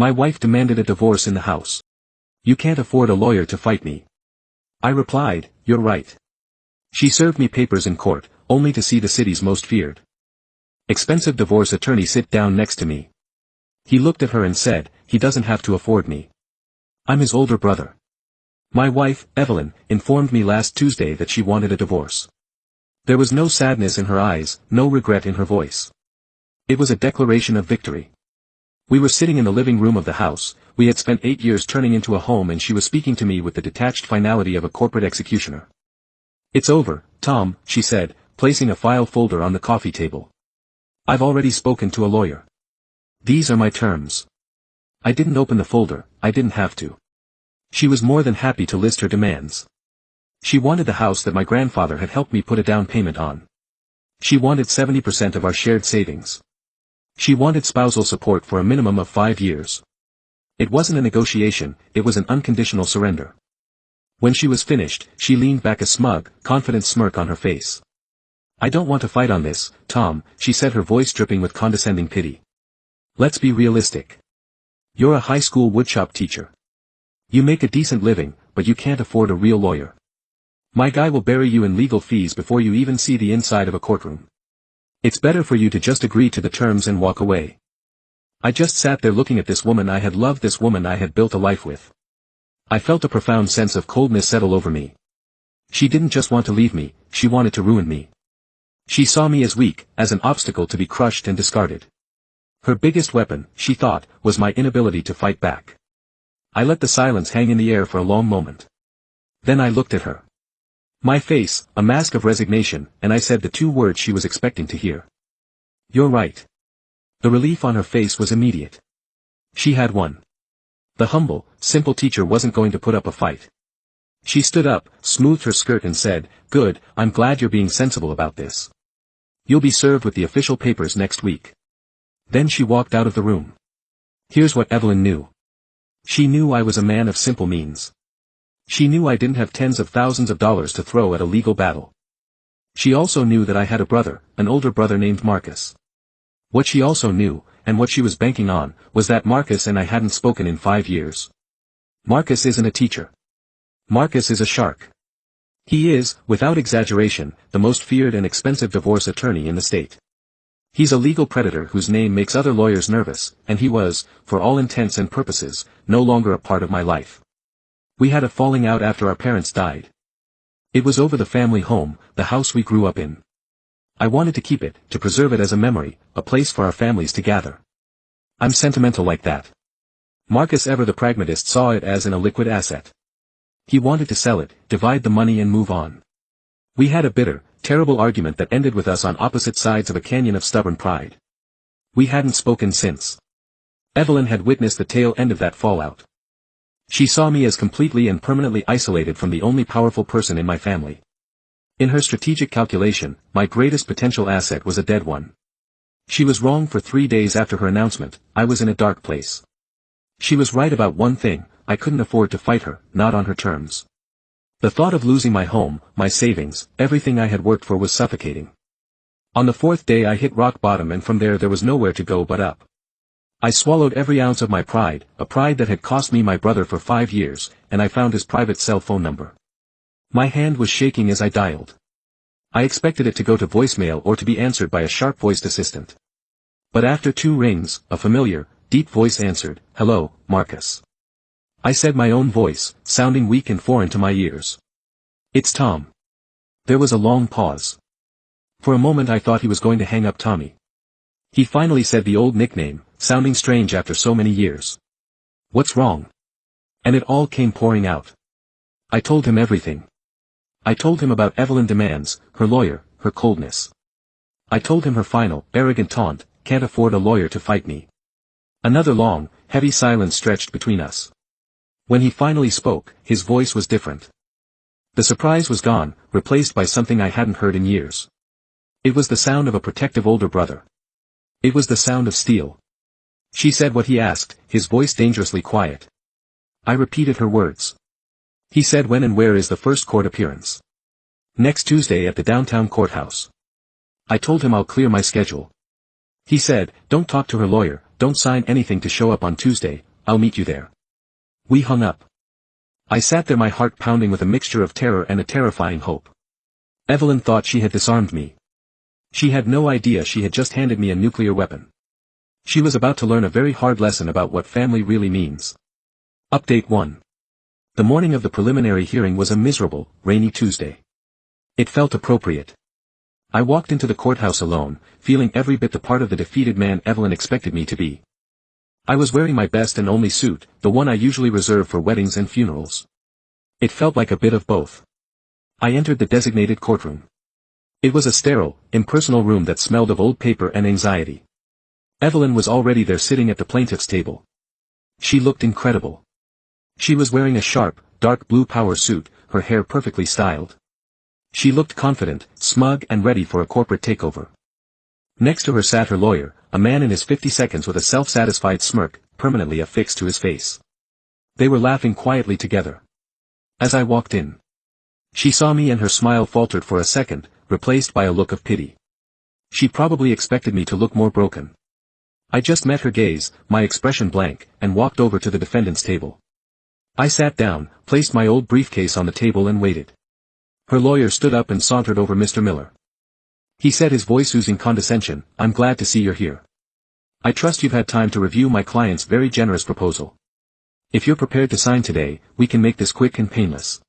My wife demanded a divorce in the house. You can't afford a lawyer to fight me. I replied, you're right. She served me papers in court, only to see the city's most feared expensive divorce attorney sit down next to me. He looked at her and said, he doesn't have to afford me. I'm his older brother. My wife, Evelyn, informed me last Tuesday that she wanted a divorce. There was no sadness in her eyes, no regret in her voice. It was a declaration of victory. We were sitting in the living room of the house. We had spent 8 years turning into a home, and she was speaking to me with the detached finality of a corporate executioner. It's over, Tom, she said, placing a file folder on the coffee table. I've already spoken to a lawyer. These are my terms. I didn't open the folder, I didn't have to. She was more than happy to list her demands. She wanted the house that my grandfather had helped me put a down payment on. She wanted 70% of our shared savings. She wanted spousal support for a minimum of 5 years. It wasn't a negotiation, it was an unconditional surrender. When she was finished, she leaned back, a smug, confident smirk on her face. I don't want to fight on this, Tom, she said, her voice dripping with condescending pity. Let's be realistic. You're a high school woodshop teacher. You make a decent living, but you can't afford a real lawyer. My guy will bury you in legal fees before you even see the inside of a courtroom. It's better for you to just agree to the terms and walk away. I just sat there looking at this woman I had loved, this woman I had built a life with. I felt a profound sense of coldness settle over me. She didn't just want to leave me, she wanted to ruin me. She saw me as weak, as an obstacle to be crushed and discarded. Her biggest weapon, she thought, was my inability to fight back. I let the silence hang in the air for a long moment. Then I looked at her. My face, a mask of resignation, and I said the 2 words she was expecting to hear. You're right. The relief on her face was immediate. She had won. The humble, simple teacher wasn't going to put up a fight. She stood up, smoothed her skirt and said, good, I'm glad you're being sensible about this. You'll be served with the official papers next week. Then she walked out of the room. Here's what Evelyn knew. She knew I was a man of simple means. She knew I didn't have tens of thousands of dollars to throw at a legal battle. She also knew that I had a brother, an older brother named Marcus. What she also knew, and what she was banking on, was that Marcus and I hadn't spoken in 5 years. Marcus isn't a teacher. Marcus is a shark. He is, without exaggeration, the most feared and expensive divorce attorney in the state. He's a legal predator whose name makes other lawyers nervous, and he was, for all intents and purposes, no longer a part of my life. We had a falling out after our parents died. It was over the family home, the house we grew up in. I wanted to keep it, to preserve it as a memory, a place for our families to gather. I'm sentimental like that. Marcus, ever the pragmatist, saw it as an illiquid asset. He wanted to sell it, divide the money and move on. We had a bitter, terrible argument that ended with us on opposite sides of a canyon of stubborn pride. We hadn't spoken since. Evelyn had witnessed the tail end of that fallout. She saw me as completely and permanently isolated from the only powerful person in my family. In her strategic calculation, my greatest potential asset was a dead one. She was wrong. For 3 days after her announcement, I was in a dark place. She was right about one thing, I couldn't afford to fight her, not on her terms. The thought of losing my home, my savings, everything I had worked for was suffocating. On the 4th day I hit rock bottom, and from there was nowhere to go but up. I swallowed every ounce of my pride, a pride that had cost me my brother for 5 years, and I found his private cell phone number. My hand was shaking as I dialed. I expected it to go to voicemail or to be answered by a sharp-voiced assistant. But after 2 rings, a familiar, deep voice answered, "Hello, Marcus." I said, my own voice, sounding weak and foreign to my ears. "It's Tom." There was a long pause. For a moment I thought he was going to hang up Tommy. He finally said the old nickname, sounding strange after so many years. "What's wrong?" And it all came pouring out. I told him everything. I told him about Evelyn's demands, her lawyer, her coldness. I told him her final, arrogant taunt, "Can't afford a lawyer to fight me." Another long, heavy silence stretched between us. When he finally spoke, his voice was different. The surprise was gone, replaced by something I hadn't heard in years. It was the sound of a protective older brother. It was the sound of steel. She said what he asked, his voice dangerously quiet. I repeated her words. He said, "When and where is the first court appearance?" "Next Tuesday at the downtown courthouse." I told him I'll clear my schedule. He said, "Don't talk to her lawyer, don't sign anything to show up on Tuesday, I'll meet you there. We hung up. I sat there, my heart pounding with a mixture of terror and a terrifying hope. Evelyn thought she had disarmed me. She had no idea she had just handed me a nuclear weapon. She was about to learn a very hard lesson about what family really means. Update 1. The morning of the preliminary hearing was a miserable, rainy Tuesday. It felt appropriate. I walked into the courthouse alone, feeling every bit the part of the defeated man Evelyn expected me to be. I was wearing my best and only suit, the one I usually reserve for weddings and funerals. It felt like a bit of both. I entered the designated courtroom. It was a sterile, impersonal room that smelled of old paper and anxiety. Evelyn was already there sitting at the plaintiff's table. She looked incredible. She was wearing a sharp, dark blue power suit, her hair perfectly styled. She looked confident, smug and ready for a corporate takeover. Next to her sat her lawyer, a man in his 50s with a self-satisfied smirk, permanently affixed to his face. They were laughing quietly together. As I walked in, she saw me and her smile faltered for a second, replaced by a look of pity. She probably expected me to look more broken. I just met her gaze, my expression blank, and walked over to the defendant's table. I sat down, placed my old briefcase on the table and waited. Her lawyer stood up and sauntered over Mr. Miller. He said, his voice oozing condescension, "I'm glad to see you're here. I trust you've had time to review my client's very generous proposal. If you're prepared to sign today, we can make this quick and painless."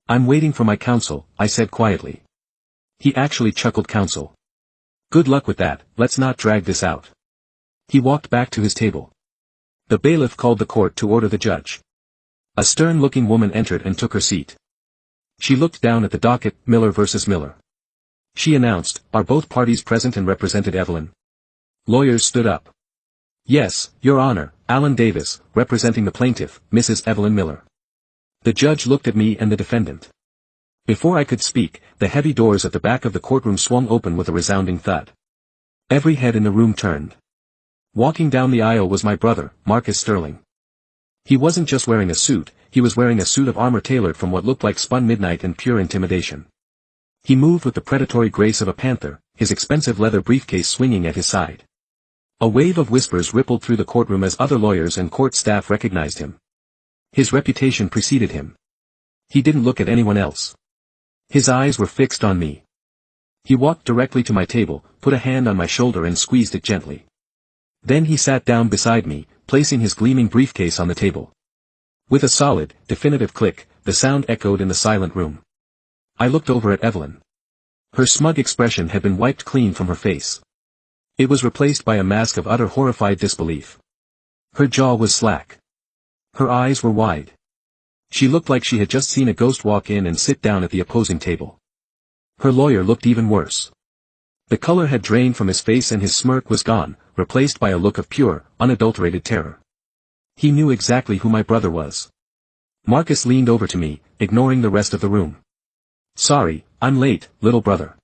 "I'm waiting for my counsel," I said quietly. He actually chuckled. "Counsel? Good luck with that, let's not drag this out." He walked back to his table. The bailiff called the court to order the judge. A stern-looking woman entered and took her seat. She looked down at the docket. "Miller versus Miller," she announced. "Are both parties present and represented, Evelyn?" Lawyers stood up. "Yes, Your Honor, Alan Davis, representing the plaintiff, Mrs. Evelyn Miller." The judge looked at me and the defendant. Before I could speak, the heavy doors at the back of the courtroom swung open with a resounding thud. Every head in the room turned. Walking down the aisle was my brother, Marcus Sterling. He wasn't just wearing a suit, he was wearing a suit of armor tailored from what looked like spun midnight and pure intimidation. He moved with the predatory grace of a panther, his expensive leather briefcase swinging at his side. A wave of whispers rippled through the courtroom as other lawyers and court staff recognized him. His reputation preceded him. He didn't look at anyone else. His eyes were fixed on me. He walked directly to my table, put a hand on my shoulder and squeezed it gently. Then he sat down beside me, placing his gleaming briefcase on the table. With a solid, definitive click, the sound echoed in the silent room. I looked over at Evelyn. Her smug expression had been wiped clean from her face. It was replaced by a mask of utter horrified disbelief. Her jaw was slack. Her eyes were wide. She looked like she had just seen a ghost walk in and sit down at the opposing table. Her lawyer looked even worse. The color had drained from his face and his smirk was gone, replaced by a look of pure, unadulterated terror. He knew exactly who my brother was. Marcus leaned over to me, ignoring the rest of the room. "Sorry, I'm late, little brother,"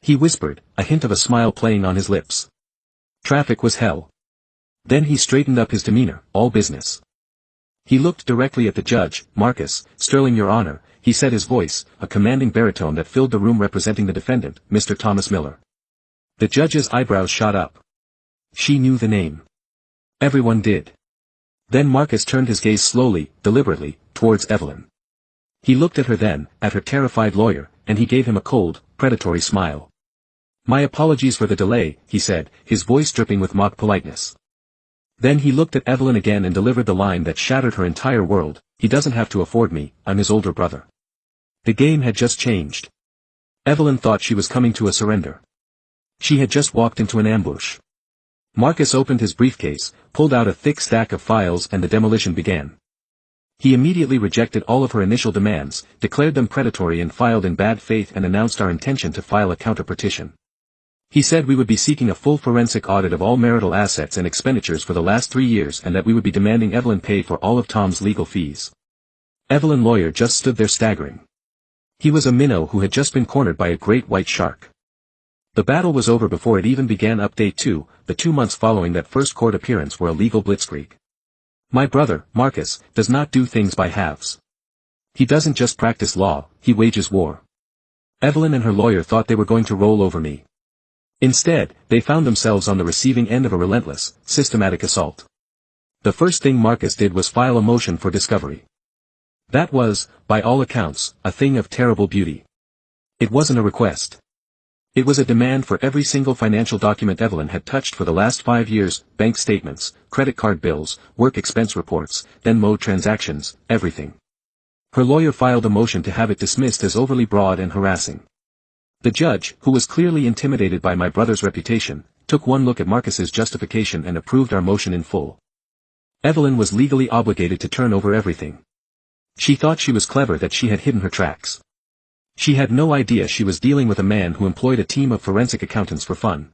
he whispered, a hint of a smile playing on his lips. "Traffic was hell." Then he straightened up his demeanor. "All business." He looked directly at the judge. "Marcus Sterling, Your Honor," he said, his voice, a commanding baritone that filled the room, representing the defendant, Mr. Thomas Miller. The judge's eyebrows shot up. She knew the name. Everyone did. Then Marcus turned his gaze slowly, deliberately, towards Evelyn. He looked at her, then, at her terrified lawyer, and he gave him a cold, predatory smile. "My apologies for the delay," he said, his voice dripping with mock politeness. Then he looked at Evelyn again and delivered the line that shattered her entire world: "He doesn't have to afford me, I'm his older brother." The game had just changed. Evelyn thought she was coming to a surrender. She had just walked into an ambush. Marcus opened his briefcase, pulled out a thick stack of files, and the demolition began. He immediately rejected all of her initial demands, declared them predatory and filed in bad faith, and announced our intention to file a counter-petition. He said we would be seeking a full forensic audit of all marital assets and expenditures for the last 3 years, and that we would be demanding Evelyn pay for all of Tom's legal fees. Evelyn's lawyer just stood there staggering. He was a minnow who had just been cornered by a great white shark. The battle was over before it even began. Update 2, the 2 months following that first court appearance were a legal blitzkrieg. My brother, Marcus, does not do things by halves. He doesn't just practice law, he wages war. Evelyn and her lawyer thought they were going to roll over me. Instead, they found themselves on the receiving end of a relentless, systematic assault. The first thing Marcus did was file a motion for discovery. That was, by all accounts, a thing of terrible beauty. It wasn't a request. It was a demand for every single financial document Evelyn had touched for the last 5 years, bank statements, credit card bills, work expense reports, then mode transactions, everything. Her lawyer filed a motion to have it dismissed as overly broad and harassing. The judge, who was clearly intimidated by my brother's reputation, took one look at Marcus's justification and approved our motion in full. Evelyn was legally obligated to turn over everything. She thought she was clever that she had hidden her tracks. She had no idea she was dealing with a man who employed a team of forensic accountants for fun.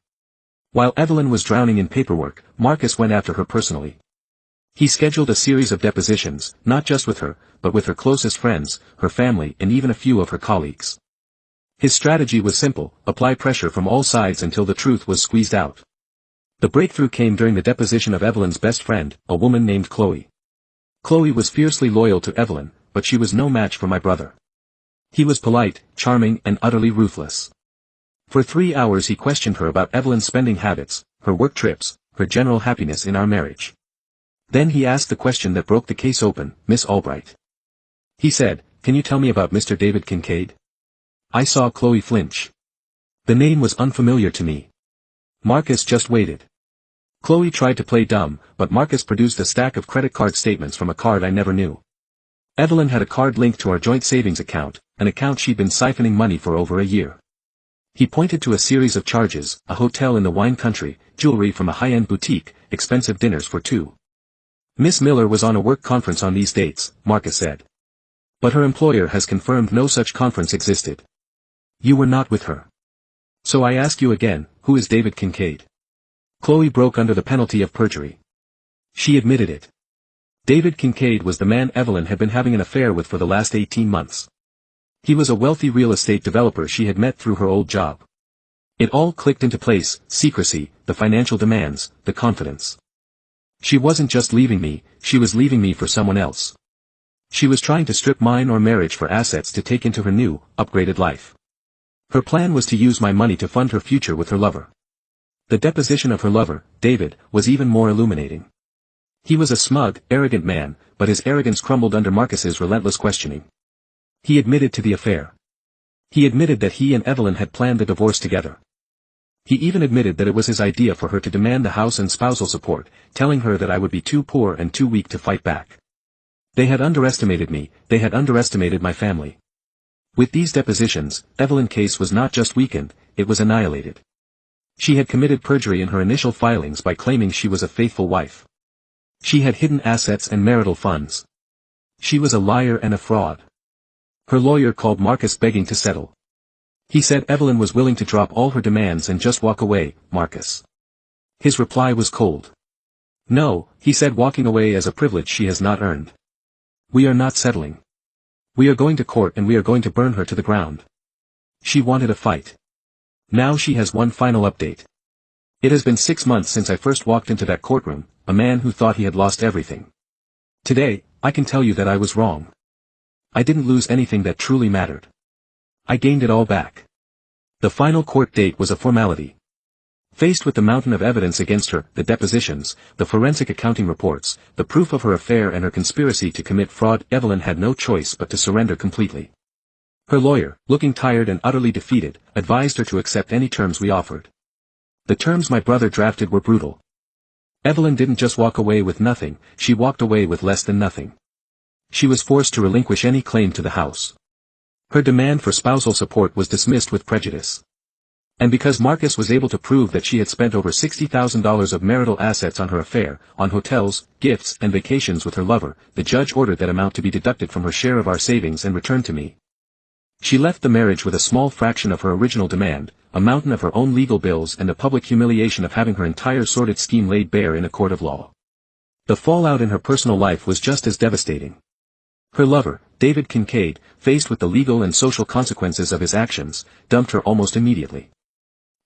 While Evelyn was drowning in paperwork, Marcus went after her personally. He scheduled a series of depositions, not just with her, but with her closest friends, her family and even a few of her colleagues. His strategy was simple: apply pressure from all sides until the truth was squeezed out. The breakthrough came during the deposition of Evelyn's best friend, a woman named Chloe. Chloe was fiercely loyal to Evelyn, but she was no match for my brother. He was polite, charming and utterly ruthless. For 3 hours he questioned her about Evelyn's spending habits, her work trips, her general happiness in our marriage. Then he asked the question that broke the case open: "Miss Albright," he said, "can you tell me about Mr. David Kincaid?" I saw Chloe flinch. The name was unfamiliar to me. Marcus just waited. Chloe tried to play dumb, but Marcus produced a stack of credit card statements from a card I never knew. Evelyn had a card linked to our joint savings account, an account she'd been siphoning money for over a year. He pointed to a series of charges: a hotel in the wine country, jewelry from a high-end boutique, expensive dinners for two. Miss Miller was on a work conference on these dates, Marcus said. But her employer has confirmed no such conference existed. You were not with her. So I ask you again, who is David Kincaid? Chloe broke under the penalty of perjury. She admitted it. David Kincaid was the man Evelyn had been having an affair with for the last 18 months. He was a wealthy real estate developer she had met through her old job. It all clicked into place: secrecy, the financial demands, the confidence. She wasn't just leaving me, she was leaving me for someone else. She was trying to strip mine or marriage for assets to take into her new, upgraded life. Her plan was to use my money to fund her future with her lover. The deposition of her lover, David, was even more illuminating. He was a smug, arrogant man, but his arrogance crumbled under Marcus's relentless questioning. He admitted to the affair. He admitted that he and Evelyn had planned the divorce together. He even admitted that it was his idea for her to demand the house and spousal support, telling her that I would be too poor and too weak to fight back. They had underestimated me, they had underestimated my family. With these depositions, Evelyn's case was not just weakened, it was annihilated. She had committed perjury in her initial filings by claiming she was a faithful wife. She had hidden assets and marital funds. She was a liar and a fraud. Her lawyer called Marcus begging to settle. He said Evelyn was willing to drop all her demands and just walk away, Marcus. His reply was cold. No, he said, walking away as a privilege she has not earned. We are not settling. We are going to court and we are going to burn her to the ground. She wanted a fight. Now she has one final update. It has been 6 months since I first walked into that courtroom, a man who thought he had lost everything. Today, I can tell you that I was wrong. I didn't lose anything that truly mattered. I gained it all back. The final court date was a formality. Faced with the mountain of evidence against her, the depositions, the forensic accounting reports, the proof of her affair and her conspiracy to commit fraud, Evelyn had no choice but to surrender completely. Her lawyer, looking tired and utterly defeated, advised her to accept any terms we offered. The terms my brother drafted were brutal. Evelyn didn't just walk away with nothing, she walked away with less than nothing. She was forced to relinquish any claim to the house. Her demand for spousal support was dismissed with prejudice. And because Marcus was able to prove that she had spent over $60,000 of marital assets on her affair, on hotels, gifts and vacations with her lover, the judge ordered that amount to be deducted from her share of our savings and returned to me. She left the marriage with a small fraction of her original demand, a mountain of her own legal bills and the public humiliation of having her entire sordid scheme laid bare in a court of law. The fallout in her personal life was just as devastating. Her lover, David Kincaid, faced with the legal and social consequences of his actions, dumped her almost immediately.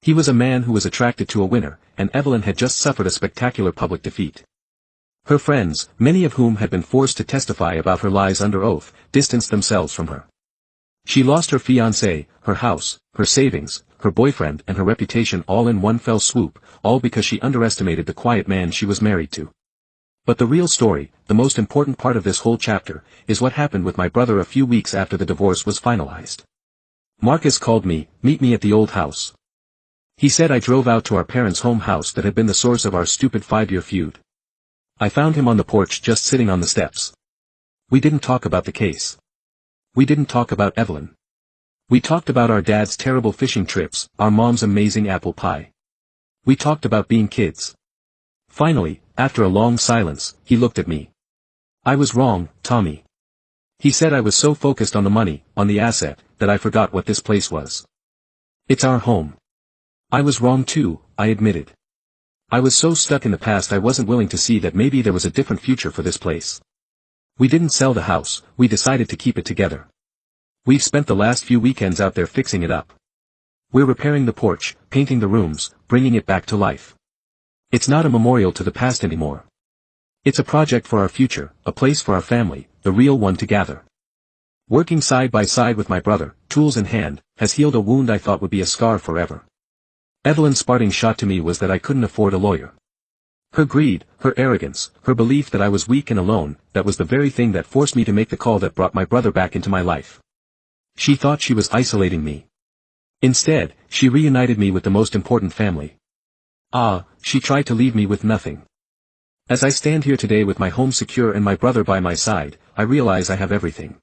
He was a man who was attracted to a winner, and Evelyn had just suffered a spectacular public defeat. Her friends, many of whom had been forced to testify about her lies under oath, distanced themselves from her. She lost her fiancé, her house, her savings, her boyfriend and her reputation all in one fell swoop, all because she underestimated the quiet man she was married to. But the real story, the most important part of this whole chapter, is what happened with my brother a few weeks after the divorce was finalized. Marcus called me, meet me at the old house. He said I drove out to our parents' home house that had been the source of our stupid 5-year feud. I found him on the porch just sitting on the steps. We didn't talk about the case. We didn't talk about Evelyn. We talked about our dad's terrible fishing trips, our mom's amazing apple pie. We talked about being kids. Finally, after a long silence, he looked at me. I was wrong, Tommy. He said I was so focused on the money, on the asset, that I forgot what this place was. It's our home. I was wrong too, I admitted. I was so stuck in the past I wasn't willing to see that maybe there was a different future for this place. We didn't sell the house, we decided to keep it together. We've spent the last few weekends out there fixing it up. We're repairing the porch, painting the rooms, bringing it back to life. It's not a memorial to the past anymore. It's a project for our future, a place for our family, the real one to gather. Working side by side with my brother, tools in hand, has healed a wound I thought would be a scar forever. Evelyn's parting shot to me was that I couldn't afford a lawyer. Her greed, her arrogance, her belief that I was weak and alone, that was the very thing that forced me to make the call that brought my brother back into my life. She thought she was isolating me. Instead, she reunited me with the most important family. She tried to leave me with nothing. As I stand here today with my home secure and my brother by my side, I realize I have everything.